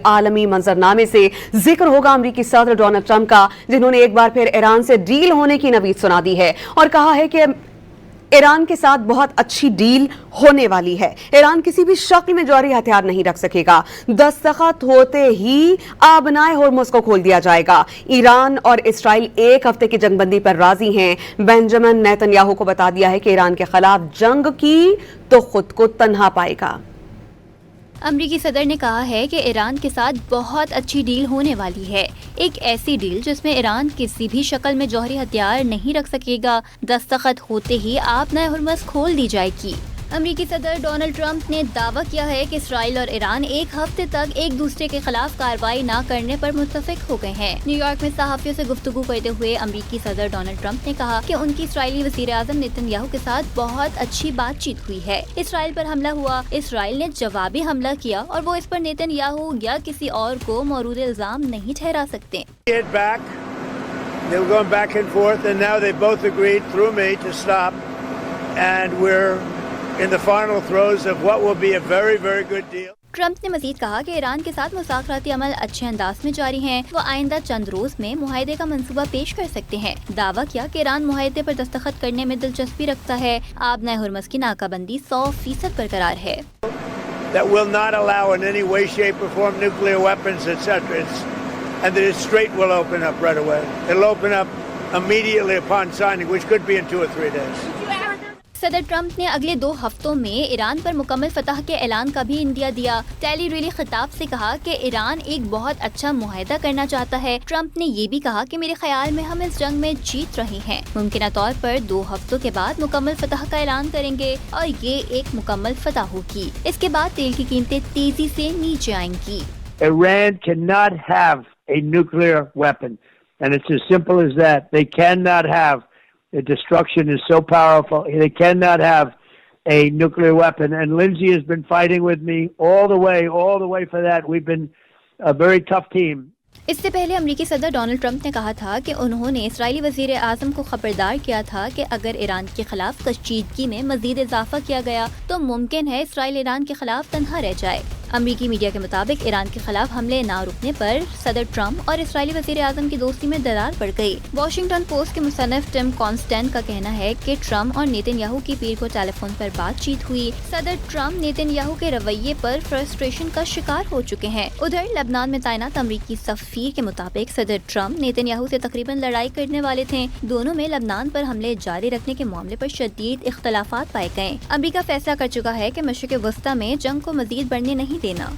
عالمی منظرنامے سے ذکر ہوگا امریکی صدر ڈونلڈ ٹرمپ کا، جنہوں نے ایک بار پھر ایران سے ڈیل ہونے کی نوید سنا دی ہے اور کہا ہے کہ ایران کے ساتھ بہت اچھی ڈیل ہونے والی ہے۔ ایران کسی بھی شکل میں جوہری ہتھیار نہیں رکھ سکے گا۔ دستخط ہوتے ہی آبنائے ہرمز کو کھول دیا جائے گا۔ ایران اور اسرائیل ایک ہفتے کی جنگ بندی پر راضی ہیں۔ بنجمن نیتن یاہو کو بتا دیا ہے کہ ایران کے خلاف جنگ کی تو خود کو تنہا پائے گا۔ امریکی صدر نے کہا ہے کہ ایران کے ساتھ بہت اچھی ڈیل ہونے والی ہے، ایک ایسی ڈیل جس میں ایران کسی بھی شکل میں جوہری ہتھیار نہیں رکھ سکے گا۔ دستخط ہوتے ہی آبنائے ہرمز کھول دی جائے گی۔ امریکی صدر ڈونلڈ ٹرمپ نے دعویٰ کیا ہے کہ اسرائیل اور ایران ایک ہفتے تک ایک دوسرے کے خلاف کارروائی نہ کرنے پر متفق ہو گئے ہیں۔ نیو یارک میں صحافیوں سے گفتگو کرتے ہوئے امریکی صدر ڈونلڈ ٹرمپ نے کہا کہ ان کی اسرائیلی وزیر اعظم نیتن یاہو کے ساتھ بہت اچھی بات چیت ہوئی ہے۔ اسرائیل پر حملہ ہوا، اسرائیل نے جوابی حملہ کیا اور وہ اس پر نیتن یاہو یا کسی اور کو مورود الزام نہیں ٹھہرا سکتے۔ in the final throes of what will be a very, very good deal. Trump نے مزید کہا کہ ایران کے ساتھ مذاکراتی عمل اچھے انداز میں جاری ہیں، وہ آئندہ چند روز میں معاہدے کا منصوبہ پیش کر سکتے ہیں۔ دعویٰ کیا کہ ایران معاہدے پر دستخط کرنے میں دلچسپی رکھتا ہے۔ آبنائے ہرمز کی ناکہ بندی 100% برقرار ہے۔ That will not allow in any way, shape or form nuclear weapons, etc. And that its strait will open up right away. It'll open up immediately upon signing, which could be in 2 or 3 days. صدر Trump نے اگلے 2 ہفتوں میں ایران پر مکمل فتح کے اعلان کا بھی اندیا دیا۔ ٹیلی ریلی خطاب سے کہا کہ ایران ایک بہت اچھا معاہدہ کرنا چاہتا ہے۔ ٹرمپ نے یہ بھی کہا کہ میرے خیال میں ہم اس جنگ میں جیت رہے ہیں، ممکنہ طور پر 2 ہفتوں کے بعد مکمل فتح کا اعلان کریں گے اور یہ ایک مکمل فتح ہوگی۔ اس کے بعد تیل کی قیمتیں تیزی سے نیچے آئیں گی۔ Iran cannot have a nuclear weapon, and it's as simple as that. They cannot have. The destruction is so powerful. They cannot have a nuclear weapon. And Lindsay has been fighting with me all the way for that. We've been a very tough team. اس سے پہلے امریکی صدر Donald Trump نے کہا تھا کہ انہوں نے اسرائیلی وزیر اعظم کو خبردار کیا تھا کہ اگر ایران کے خلاف کشیدگی میں مزید اضافہ کیا گیا تو ممکن ہے اسرائیل ایران کے خلاف تنہا رہ جائے۔ امریکی میڈیا کے مطابق ایران کے خلاف حملے نہ رکنے پر صدر ٹرمپ اور اسرائیلی وزیر اعظم کی دوستی میں درار پڑ گئی۔ واشنگٹن پوسٹ کے مصنف ٹم کانسٹینٹ کا کہنا ہے کہ ٹرمپ اور نیتن یاہو کی پیر کو ٹیلی فون پر بات چیت ہوئی۔ صدر ٹرمپ نیتن یاہو کے رویے پر فرسٹریشن کا شکار ہو چکے ہیں۔ ادھر لبنان میں تعینات امریکی سفیر کے مطابق صدر ٹرمپ نیتن یاہو سے تقریباً لڑائی کرنے والے تھے۔ دونوں میں لبنان پر حملے جاری رکھنے کے معاملے پر شدید اختلافات پائے گئے۔ امریکہ فیصلہ کر چکا ہے کہ مشرق وسطی میں جنگ کو مزید بڑھنے نہیں دینا۔